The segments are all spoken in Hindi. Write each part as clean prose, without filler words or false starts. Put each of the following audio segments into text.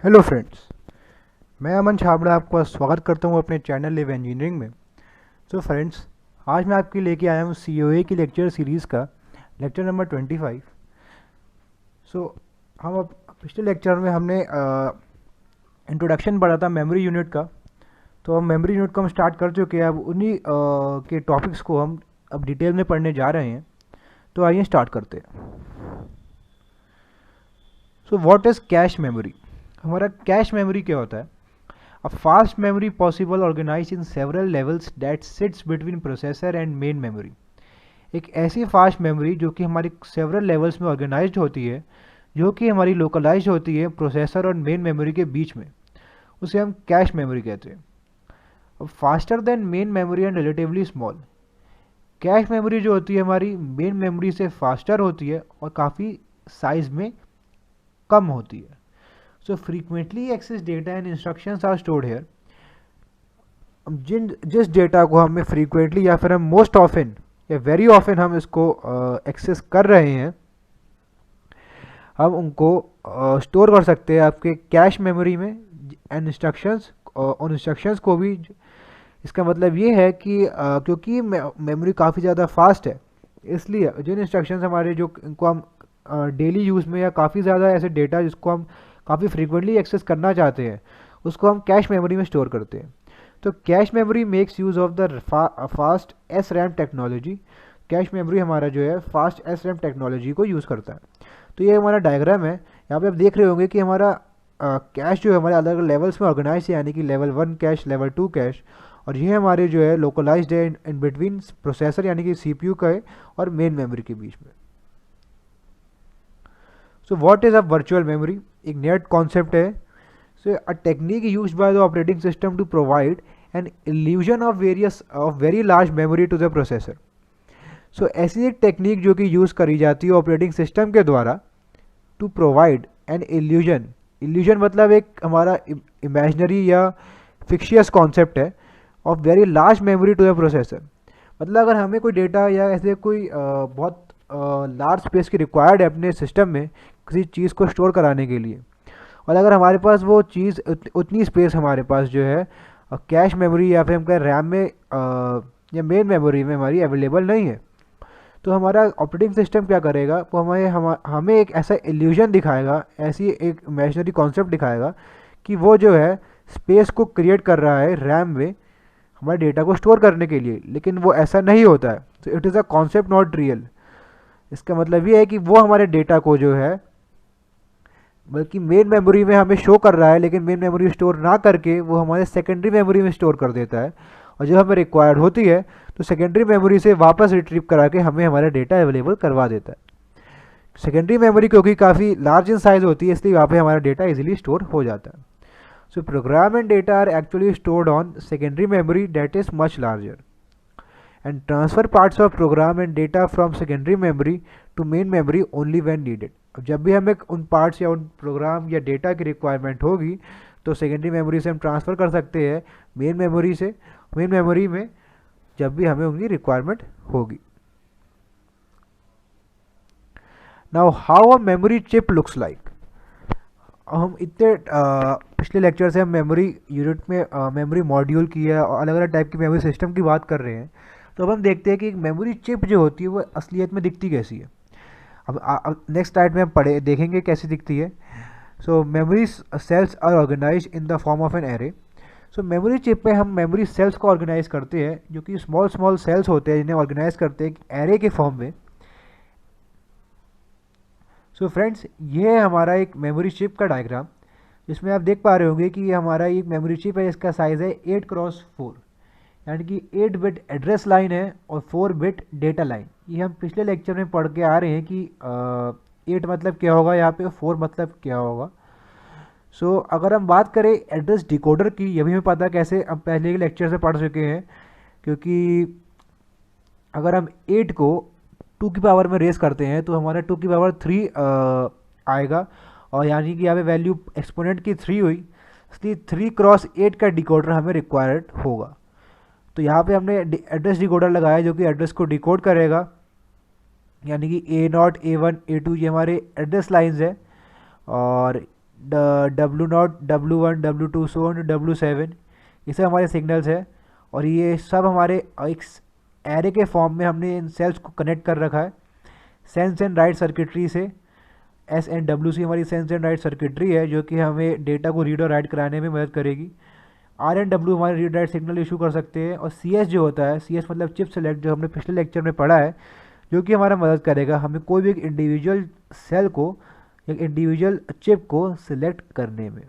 हेलो फ्रेंड्स, मैं अमन छाबड़ा आपका स्वागत करता हूं अपने चैनल लिव इंजीनियरिंग में। तो फ्रेंड्स, आज मैं आपके लेके आया हूं सीओए की लेक्चर सीरीज़ का लेक्चर नंबर 25। हम अब पिछले लेक्चर में हमने इंट्रोडक्शन पढ़ा था मेमोरी यूनिट का। तो अब मेमोरी यूनिट को हम स्टार्ट कर चुके हैं। अब उन्हीं के टॉपिक्स को हम अब डिटेल में पढ़ने जा रहे हैं। तो आइए स्टार्ट करते हैं। What is cache memory? हमारा कैश मेमोरी क्या होता है? A fast memory possible organized in several levels that sits between processor and main memory। एक ऐसी फास्ट मेमोरी जो कि हमारी सेवरल लेवल्स में ऑर्गेनाइज्ड होती है, जो कि हमारी लोकलाइज होती है प्रोसेसर और मेन मेमोरी के बीच में, उसे हम कैश मेमोरी कहते हैं। अब faster than main memory and relatively small. Cache memory जो होती है हमारी मेन मेमोरी से फास्टर होती है और काफ़ी साइज में कम होती है। So frequently access data and instructions are stored here. जिस डेटा को हमें फ्रीक्वेंटली या फिर हम मोस्ट ऑफन या वेरी ऑफन हम इसको एक्सेस कर रहे हैं, हम उनको स्टोर कर सकते हैं आपके कैश मेमोरी में। एंड इंस्ट्रक्शंस, उन इंस्ट्रक्शंस को भी, इसका मतलब ये है कि क्योंकि मेमोरी काफ़ी ज़्यादा फास्ट है, इसलिए जिन इंस्ट्रक्शंस हमारे जो इनको हम डेली यूज़ में या काफ़ी ज़्यादा ऐसे डेटा जिसको हम काफ़ी फ्रीक्वेंटली एक्सेस करना चाहते हैं, उसको हम कैश मेमोरी में स्टोर करते हैं। तो cache memory makes use of the fast S RAM technology. Cache memory हमारा जो है फास्ट एस रैम टेक्नोलॉजी को यूज़ करता है। तो ये हमारा डायग्राम है। यहाँ पे आप देख रहे होंगे कि हमारा कैश जो है हमारे अलग अलग लेवल्स में ऑर्गेनाइज है, यानी कि लेवल 1 कैश, लेवल 2 कैश, और ये हमारे जो है लोकलाइज्ड है इन बिटवीन प्रोसेसर यानी कि सीपीयू का है और मेन मेमोरी के बीच में। So what is a virtual memory? एक नेट कॉन्सेप्ट है। So a technique used by the operating system to provide an illusion of very large memory to the processor. So ऐसी एक टेक्निक जो कि यूज़ करी जाती है ऑपरेटिंग सिस्टम के द्वारा to provide an illusion. Illusion मतलब एक हमारा इमेजनरी या फिक्शियस कॉन्सेप्ट है, of very large memory to the processor. मतलब अगर हमें कोई डेटा या ऐसे कोई बहुत लार्ज स्पेस की रिक्वायर्ड है अपने सिस्टम में किसी चीज़ को स्टोर कराने के लिए, और अगर हमारे पास वो चीज़ उतनी स्पेस हमारे पास जो है कैश मेमोरी या फिर हम कहें रैम में या मेन मेमोरी में हमारी अवेलेबल नहीं है, तो हमारा ऑपरेटिंग सिस्टम क्या करेगा, वो हमें एक ऐसा इल्यूजन दिखाएगा, ऐसी एक इमेजिनरी कॉन्सेप्ट दिखाएगा कि वो जो है स्पेस को क्रिएट कर रहा है रैम में हमारे डेटा को स्टोर करने के लिए, लेकिन वो ऐसा नहीं होता है। तो it is a concept not real. इसका मतलब ये है कि वो हमारे डेटा को जो है बल्कि मेन मेमोरी में हमें शो कर रहा है, लेकिन मेन मेमोरी स्टोर ना करके वो हमारे सेकेंडरी मेमोरी में स्टोर कर देता है, और जब हमें रिक्वायर्ड होती है तो सेकेंडरी मेमोरी से वापस रिट्रीव करा के हमें हमारा डेटा अवेलेबल करवा देता है। सेकेंडरी मेमोरी क्योंकि काफ़ी लार्ज इन साइज होती है, इसलिए वहाँ पे हमारा डेटा इजीली स्टोर हो जाता है। So program and data are actually stored on secondary memory that is much larger, and transfer parts of program and data from secondary memory to main memory only when needed। अब जब भी हमें उन पार्ट्स या उन प्रोग्राम या डेटा की रिक्वायरमेंट होगी तो सेकेंडरी मेमोरी से हम ट्रांसफ़र कर सकते हैं मेन मेमोरी से, मेन मेमोरी में जब भी हमें उनकी रिक्वायरमेंट होगी। Now how a memory chip looks like. हम इतने पिछले लेक्चर से हम मेमोरी यूनिट में मेमोरी मॉड्यूल की है और अलग अलग टाइप की मेमोरी सिस्टम की बात कर रहे हैं। तो अब हम देखते हैं कि एक मेमोरी चिप जो होती है वो असलियत में दिखती कैसी है। अब नेक्स्ट स्लाइड में हम देखेंगे कैसी दिखती है। So memory cells are organise in the form of an array. So memory chip में हम मेमोरी सेल्स को ऑर्गेनाइज करते हैं, जो कि स्मॉल स्मॉल सेल्स होते हैं जिन्हें ऑर्गेनाइज करते हैं एरे के फॉर्म में। सो फ्रेंड्स, ये है हमारा एक मेमोरी चिप का डायग्राम, जिसमें आप देख पा रहे होंगे कि हमारा एक मेमोरी चिप है, इसका साइज़ है 8x4, यानी कि 8 बिट एड्रेस लाइन है और 4 बिट डेटा लाइन। ये हम पिछले लेक्चर में पढ़ के आ रहे हैं कि 8 मतलब क्या होगा यहाँ पे, 4 मतलब क्या होगा। सो अगर हम बात करें एड्रेस डिकोडर की, ये भी हमें पता कैसे, हम पहले के लेक्चर से पढ़ चुके हैं, क्योंकि अगर हम 8 को 2 की पावर में रेस करते हैं तो हमारा 2 की पावर 3 आएगा, और यानी कि यहाँ पे वैल्यू एक्सपोनेंट की 3 हुई, इसलिए 3x8 का डिकोडर हमें रिक्वायर्ड होगा। तो यहाँ पे हमने एड्रेस डिकोडर लगाया जो कि एड्रेस को डिकोड करेगा, यानी कि A0, A1, A2 ये हमारे एड्रेस लाइंस है, और W0, W1, W2 so on W7, ये सब हमारे सिग्नल्स है। और ये सब हमारे एक एरे के फॉर्म में हमने इन सेल्स को कनेक्ट कर रखा है सेंस एंड राइट सर्किटरी से। SNWC हमारी सेंस एंड राइट सर्किटरी है जो कि हमें डेटा को रीड और राइट कराने में मदद करेगी। RNW हमारे रीड राइट सिग्नल इशू कर सकते हैं। और CS जो होता है, CS मतलब चिप सेलेक्ट, जो हमने पिछले लेक्चर में पढ़ा है, जो कि हमारा मदद करेगा हमें कोई भी एक इंडिविजुअल सेल को, एक इंडिविजुअल चिप को सिलेक्ट करने में।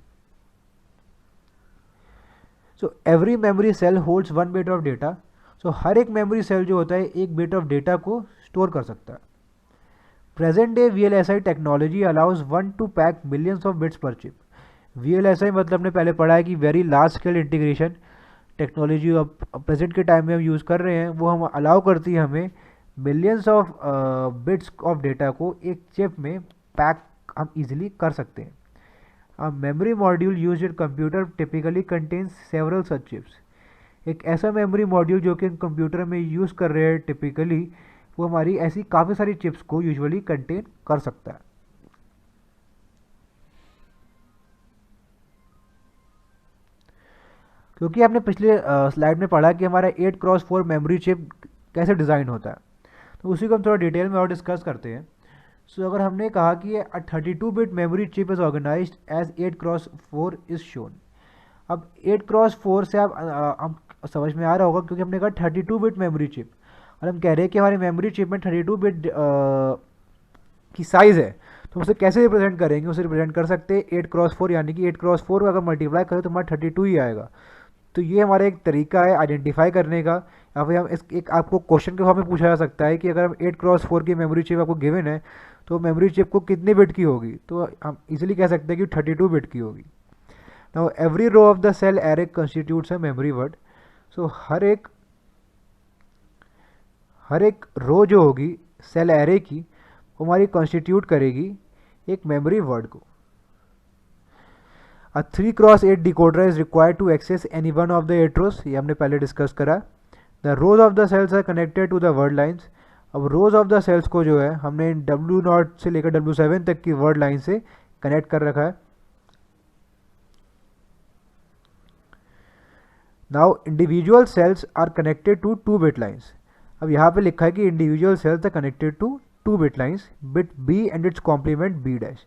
So every memory cell holds 1 bit of data. So हर एक मेमोरी सेल जो होता है 1 बिट ऑफ डेटा को स्टोर कर सकता है। Present day VLSI technology allows 1 to pack millions of bits per chip. VLSI मतलब हमने पहले पढ़ा है कि very large scale integration technology अब प्रेजेंट के टाइम में हम यूज़ कर रहे हैं, वो हम अलाउ करती है हमें millions of bits of data को एक चिप में पैक हम इजीली कर सकते हैं। Memory module use in computer typically contains several such chips. एक ऐसा मेमोरी मॉड्यूल जो कि कंप्यूटर में यूज़ कर रहे हैं टिपिकली, वो हमारी ऐसी काफ़ी सारी चिप्स को यूजुअली कंटेन कर सकता है। क्योंकि आपने पिछले स्लाइड में पढ़ा कि हमारा 8x4 मेमोरी चिप कैसे डिज़ाइन होता है, तो उसी को हम थोड़ा डिटेल में और डिस्कस करते हैं। सो अगर हमने कहा कि a 32 bit memory chip is organized as 8x4 is shown. अब 8x4 से आप समझ में आ रहा होगा क्योंकि हमने कहा 32 बिट मेमोरी चिप, और हम कह रहे हैं कि हमारी मेमोरी चिप में 32 बिट की साइज़ है, तो उसे कैसे रिप्रेजेंट करेंगे? उसे रिप्रेजेंट कर सकते हैं 8x4, यानी कि 8x4 अगर मल्टीप्लाई करें तो हमारा 32 ही आएगा। तो ये हमारा एक तरीका है आइडेंटिफाई करने का। या फिर हम एक आपको क्वेश्चन के फॉर्म में पूछा जा सकता है कि अगर हम 8x4 की मेमोरी चिप आपको गिवन है तो मेमोरी चिप को कितने बिट की होगी, तो हम इजीली कह सकते हैं कि 32 बिट की होगी। Now every row of the cell array constitutes a memory word. So हर एक रो जो होगी सेल एरे की, वो हमारी कॉन्स्टिट्यूट करेगी एक मेमोरी वर्ड को। A 3x8 decoder is required to access any one of the 8 rows, ये हमने पहले डिस्कस करा। The rows of the cells are connected to the word lines। अब rows of the cells को जो है हमने W0 से लेकर W7 तक की word line से कनेक्ट कर रखा है। Now individual cells are connected to 2-bit lines। अब यहाँ पे लिखा है कि individual cells are connected to 2-bit lines, bit B and its complement B dash।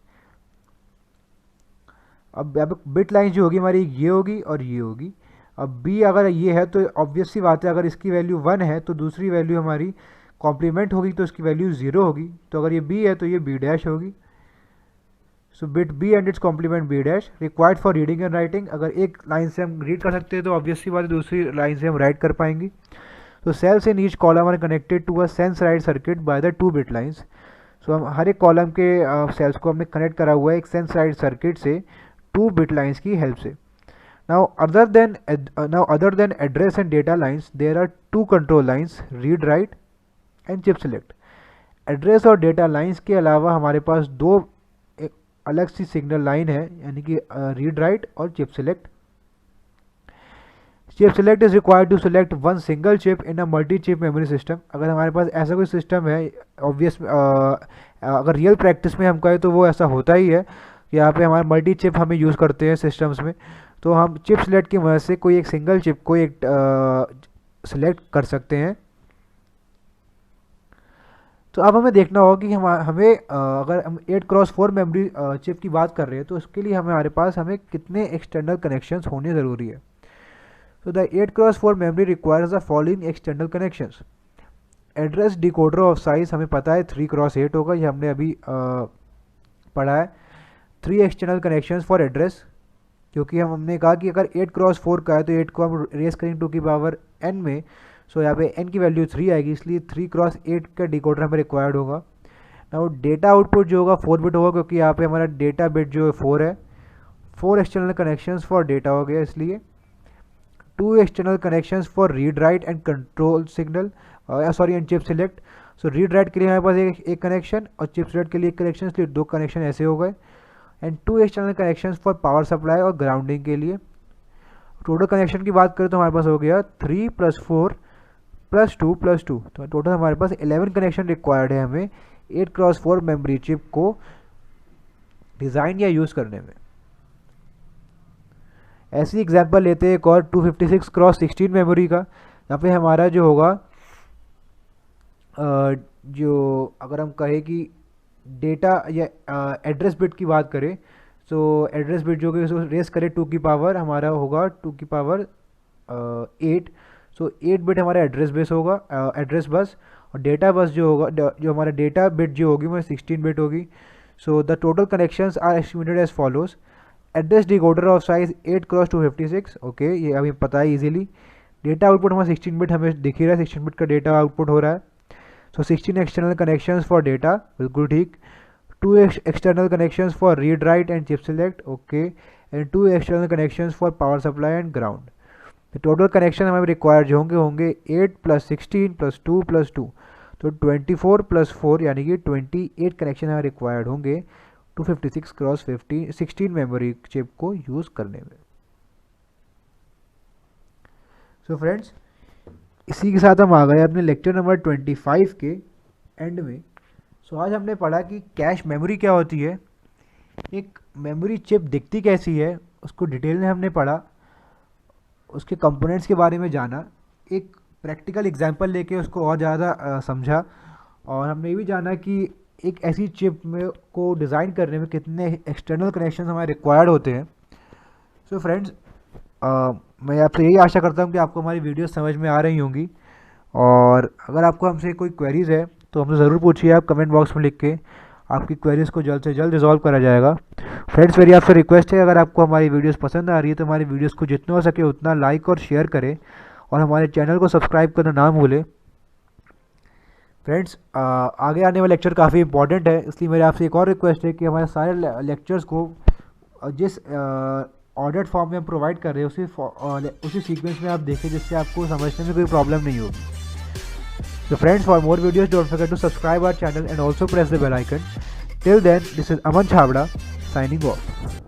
अब बिट लाइन जो होगी हमारी ये होगी और ये होगी। अब B अगर ये है तो ऑब्वियस सी बात है, अगर इसकी वैल्यू 1 है तो दूसरी वैल्यू हमारी कॉम्प्लीमेंट होगी तो इसकी वैल्यू 0 होगी। तो अगर ये B है तो ये B डैश होगी। So bit B and its complement B dash required for reading and writing. अगर एक लाइन से हम रीड कर सकते हैं तो ऑब्वियस सी बात है दूसरी लाइन से हम राइट कर पाएंगे। तो cells in each column are connected to a sense write circuit by the 2 bit lines. So हम हर एक कॉलम के सेल्स को हमने कनेक्ट करा हुआ है एक सेंस राइट सर्किट से 2 बिट लाइन्स की हेल्प से। Now other than address and data lines, there are 2 control lines, read write and chip select। Address और डेटा लाइंस के अलावा हमारे पास 2 अलग सी सिग्नल लाइन है, यानी कि रीड राइट और chip select. Chip select is required to select one single chip in a multi chip memory system. अगर हमारे पास ऐसा कोई सिस्टम है, ऑब्वियस अगर रियल प्रैक्टिस में हम कहें तो वो ऐसा होता ही है, यहाँ पे हमारे मल्टी चिप हमें यूज़ करते हैं सिस्टम्स में, तो हम चिप सेलेक्ट की मदद से कोई एक सिंगल चिप को एक सेलेक्ट कर सकते हैं। तो अब हमें देखना होगा कि हमें अगर हम 8x4 मेमोरी चिप की बात कर रहे हैं तो उसके लिए हमारे पास हमें कितने एक्सटर्नल कनेक्शंस होने ज़रूरी है। तो the 8x4 memory requires the following external connections. Address decoder of size हमें पता है 3x8 होगा, ये हमने अभी पढ़ा है। 3 एक्सटर्नल कनेक्शंस फॉर एड्रेस, क्योंकि हमने कहा कि अगर 8x4 का है तो 8 को हम रेस करेंगे 2 की पावर n में, सो यहाँ पे n की वैल्यू 3 आएगी, इसलिए 3x8 का डिकोडर हमें रिक्वायर्ड होगा। नाउ डेटा आउटपुट जो होगा 4 बिट होगा, क्योंकि यहाँ पे हमारा डेटा बिट जो है 4 है। 4 एक्सटर्नल कनेक्शंस फॉर डेटा हो गया, इसलिए 2 external connections for read write and control signal and chip select. So read write के लिए हमारे पास एक कनेक्शन और चिप सेलेक्ट के लिए एक कनेक्शन, इसलिए 2 कनेक्शन ऐसे हो गए। And 2 external connections for power supply और ग्राउंडिंग के लिए। टोटल कनेक्शन की बात करें तो हमारे पास हो गया 3 + 4 + 2 + 2, तो टोटल हमारे पास 11 कनेक्शन रिक्वायर्ड है हमें 8x4 मेमोरी चिप को डिज़ाइन या यूज़ करने में। ऐसी एग्जांपल लेते हैं एक और 256x16 मेमोरी का। यहाँ पे हमारा जो होगा जो अगर हम कहें कि डेटा या एड्रेस बिट की बात करें, सो एड्रेस बिट जो कि रेस करें 2 की पावर हमारा होगा 2 की पावर 8। सो 8 बिट हमारा एड्रेस बेस होगा, एड्रेस बस। और डेटा बस जो होगा, जो हमारा डेटा बिट जो होगी वो 16 बिट होगी। So the total connections are estimated as follows. Address decoder of size 8x256, okay, ये हमें पता है इजीली। डेटा आउटपुट हमारा 16 बिट हमें दिख ही रहा है, 16 बिट का डेटा आउटपुट हो रहा है। सो 16 एक्सटर्नल कनेक्शंस फॉर डेटा, बिल्कुल ठीक। 2 external connections for read write and chip select, okay, and 2 external connections for power supply and ground. The total connection हमें required जो होंगे 8 + 16 + 2 + 2, तो 24 + 4 यानी कि 28 कनेक्शन हमें रिक्वायर्ड होंगे 256x16 मेमोरी चिप को यूज़ करने में। सो फ्रेंड्स, इसी के साथ हम आ गए अपने लेक्चर नंबर 25 के एंड में। सो आज हमने पढ़ा कि कैश मेमोरी क्या होती है, एक मेमोरी चिप दिखती कैसी है, उसको डिटेल में हमने पढ़ा, उसके कंपोनेंट्स के बारे में जाना, एक प्रैक्टिकल एग्जांपल लेके उसको और ज़्यादा समझा, और हमने ये भी जाना कि एक ऐसी चिप में को डिज़ाइन करने में कितने एक्सटर्नल कनेक्शन हमारे रिक्वायर्ड होते हैं। सो फ्रेंड्स, मैं आपसे यही आशा करता हूँ कि आपको हमारी वीडियो समझ में आ रही होंगी, और अगर आपको हमसे कोई क्वेरीज़ है तो हमसे ज़रूर पूछिए आप कमेंट बॉक्स में लिख के, आपकी क्वेरीज़ को जल्द से जल्द रिजॉल्व करा जाएगा। फ्रेंड्स, मेरी आपसे रिक्वेस्ट है, अगर आपको हमारी वीडियोस पसंद आ रही है तो हमारी वीडियोस को जितना हो सके उतना लाइक और शेयर करें, और हमारे चैनल को सब्सक्राइब करना ना भूलें। फ्रेंड्स, आगे आने वाला लेक्चर काफ़ी इंपॉर्टेंट है, इसलिए मेरी आपसे एक और रिक्वेस्ट है कि हमारे सारे लेक्चर्स को जिस ऑर्डर्ड फॉर्म में हम प्रोवाइड कर रहे हैं उसी सीक्वेंस में आप देखें, जिससे आपको समझने में कोई प्रॉब्लम नहीं होगी। So friends, for more videos don't forget to subscribe our channel and also press the bell icon. Till then, this is Aman Chavda signing off.